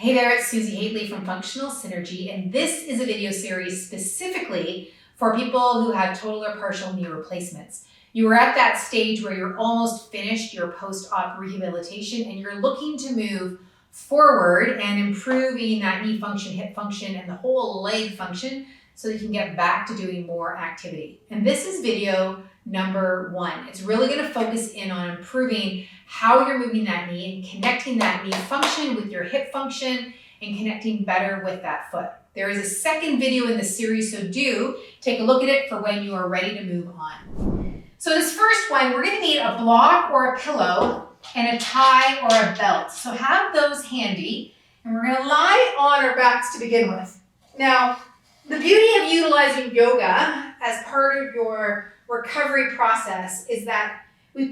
Hey there, it's Susie Haley from Functional Synergy, and this is a video series specifically for people who have total or partial knee replacements. You are at that stage where you're almost finished your post-op rehabilitation and you're looking to move forward and improving that knee function, hip function, and the whole leg function so you can get back to doing more activity. And this is video number 1. It's really going to focus in on improving how you're moving that knee and connecting that knee function with your hip function and connecting better with that foot. There is a second video in the series, so do take a look at it for when you are ready to move on. So this first one, we're going to need a block or a pillow and a tie or a belt. So have those handy, and we're going to lie on our backs to begin with. Now, the beauty of utilizing yoga as part of your recovery process is that we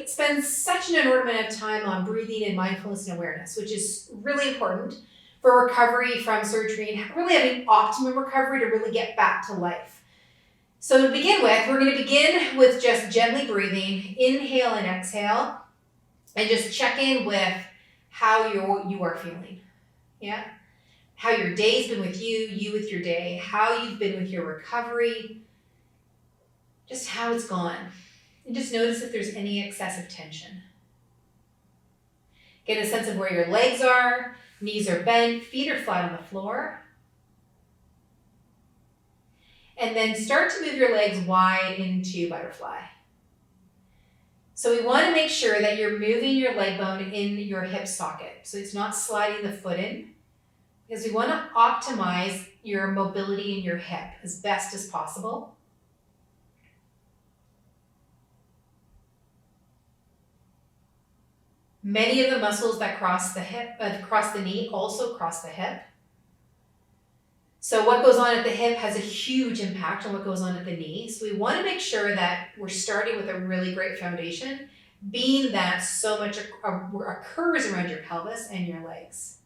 spend such an inordinate amount of time on breathing and mindfulness and awareness, which is really important for recovery from surgery and really having optimum recovery to really get back to life. So to begin with, we're going to begin with just gently breathing, inhale and exhale, and just check in with how you are feeling. Yeah? How your day's been with you with your day, how you've been with your recovery, just how it's gone. And just notice if there's any excessive tension. Get a sense of where your legs are, knees are bent, feet are flat on the floor. And then start to move your legs wide into butterfly. So we want to make sure that you're moving your leg bone in your hip socket. So it's not sliding the foot in, because we want to optimize your mobility in your hip as best as possible. Many of the muscles that cross the knee also cross the hip. So what goes on at the hip has a huge impact on what goes on at the knee. So we want to make sure that we're starting with a really great foundation, being that so much occurs around your pelvis and your legs.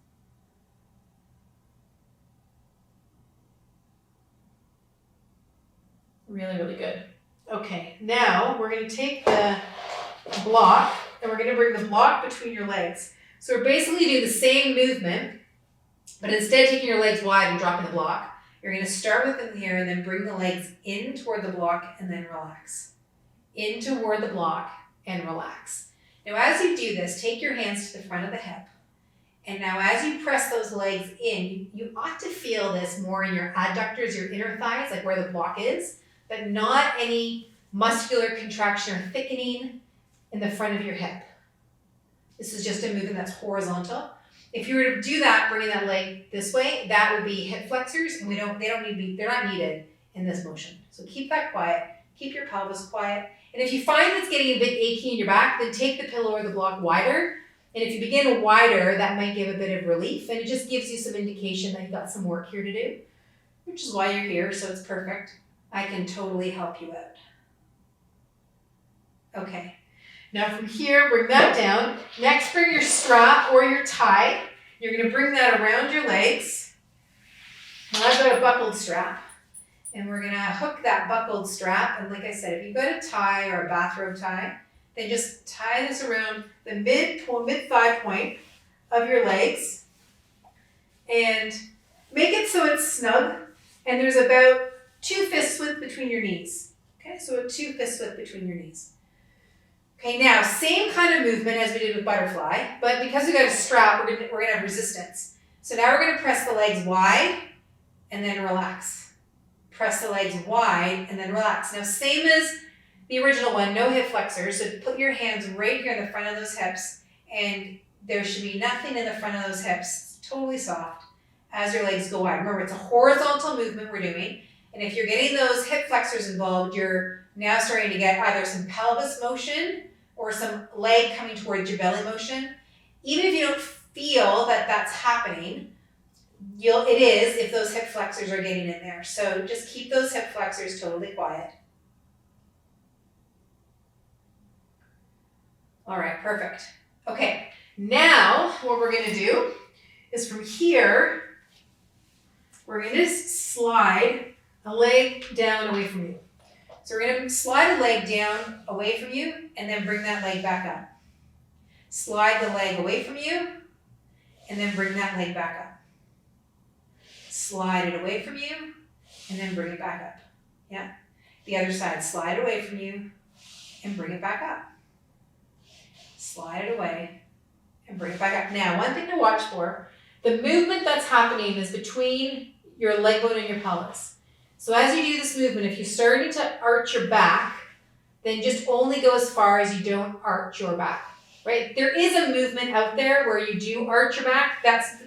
Really, really good. Okay, now we're going to take the block and we're going to bring the block between your legs. So we're basically doing the same movement, but instead of taking your legs wide and dropping the block, you're going to start with them here and then bring the legs in toward the block and then relax. In toward the block and relax. Now as you do this, take your hands to the front of the hip. And now as you press those legs in, you ought to feel this more in your adductors, your inner thighs, like where the block is, but not any muscular contraction or thickening in the front of your hip. This is just a movement that's horizontal. If you were to do that, bringing that leg this way, that would be hip flexors, and they're not needed in this motion. So keep that quiet, keep your pelvis quiet. And if you find it's getting a bit achy in your back, then take the pillow or the block wider. And if you begin wider, that might give a bit of relief, and it just gives you some indication that you've got some work here to do, which is why you're here, so it's perfect. I can totally help you out. Okay. Now from here, bring that down. Next, bring your strap or your tie. You're going to bring that around your legs. Now I've got a buckled strap. And we're going to hook that buckled strap. And like I said, if you've got a tie or a bathrobe tie, then just tie this around the mid-thigh point of your legs. And make it so it's snug. And there's about 2 fist width between your knees. Okay, so a 2 fist width between your knees. Okay, now same kind of movement as we did with butterfly, but because we got a strap, we're gonna have resistance. So now we're gonna press the legs wide and then relax. Press the legs wide and then relax. Now same as the original one, no hip flexors. So put your hands right here in the front of those hips, and there should be nothing in the front of those hips. Totally soft as your legs go wide. Remember, it's a horizontal movement we're doing, and if you're getting those hip flexors involved, you're now starting to get either some pelvis motion or some leg coming towards your belly motion. Even if you don't feel that that's happening, it is if those hip flexors are getting in there. So just keep those hip flexors totally quiet. All right, perfect. Okay, now what we're gonna do is from here, we're gonna slide a leg down away from you. So we're going to slide the leg down away from you and then bring that leg back up. Slide the leg away from you and then bring that leg back up. Slide it away from you, and then bring it back up. Yeah. The other side, slide it away from you, and bring it back up. Slide it away, and bring it back up. Now, one thing to watch for, the movement that's happening is between your leg bone and your pelvis. So as you do this movement, if you're starting to arch your back, then just only go as far as you don't arch your back, right? There is a movement out there where you do arch your back.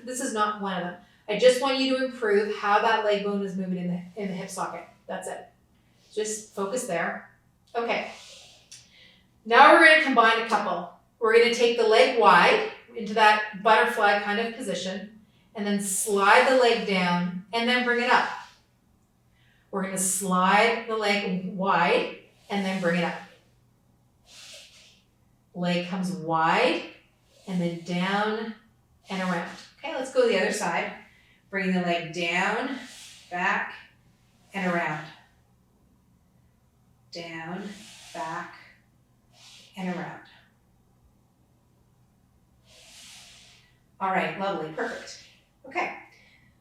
This is not one of them. I just want you to improve how that leg bone is moving in the hip socket. That's it. Just focus there. Okay. Now we're going to combine a couple. We're going to take the leg wide into that butterfly kind of position, and then slide the leg down and then bring it up. We're going to slide the leg wide and then bring it up. Leg comes wide and then down and around. Okay, let's go to the other side. Bring the leg down, back, and around. Down, back, and around. All right, lovely, perfect. Okay,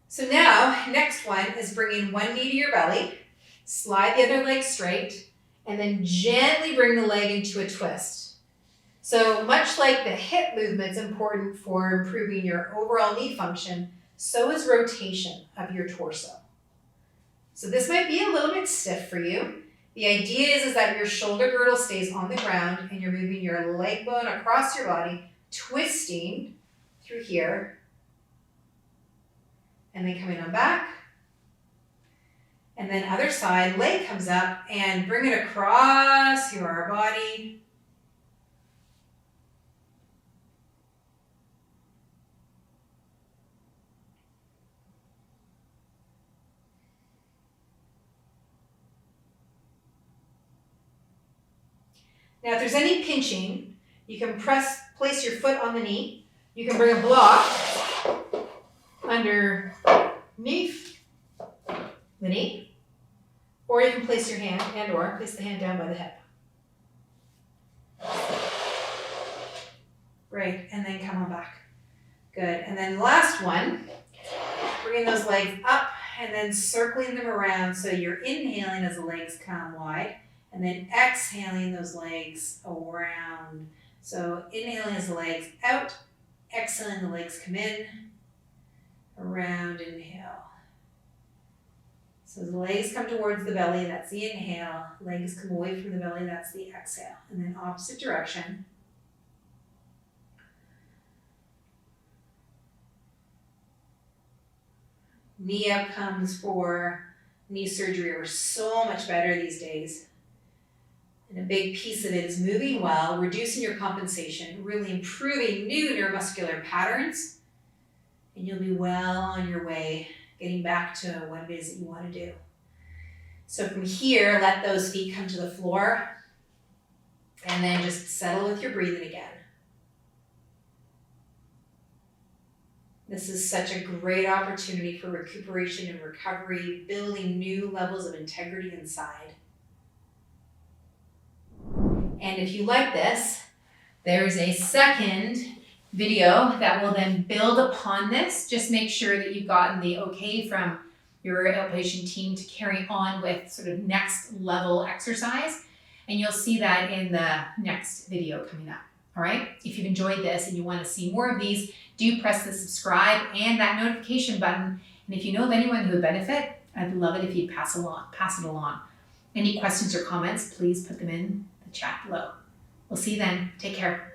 so now, next one is bringing one knee to your belly, slide the other leg straight, and then gently bring the leg into a twist. So much like the hip movement's important for improving your overall knee function, so is rotation of your torso. So this might be a little bit stiff for you. The idea is that your shoulder girdle stays on the ground and you're moving your leg bone across your body, twisting through here, and then coming on back. And then other side, leg comes up and bring it across your body. Now, if there's any pinching, you can place your foot on the knee. You can bring a block underneath the knee, or you can place your hand or place the hand down by the hip. Great, and then come on back. Good, and then last one, bringing those legs up and then circling them around. So you're inhaling as the legs come wide, and then exhaling those legs around. So inhaling as the legs out, exhaling the legs come in, around, inhale. So the legs come towards the belly, that's the inhale. Legs come away from the belly, that's the exhale. And then opposite direction. Knee outcomes for knee surgery are so much better these days. And a big piece of it is moving well, reducing your compensation, really improving new neuromuscular patterns, and you'll be well on your way getting back to what it is that you want to do. So from here, let those feet come to the floor, and then just settle with your breathing again. This is such a great opportunity for recuperation and recovery, building new levels of integrity inside. And if you like this, there's a second video that will then build upon this. Just make sure that you've gotten the okay from your outpatient team to carry on with sort of next level exercise. And you'll see that in the next video coming up. All right. If you've enjoyed this and you want to see more of these, do press the subscribe and that notification button. And if you know of anyone who would benefit, I'd love it if you'd pass it along. Any questions or comments, please put them in the chat below. We'll see you then. Take care.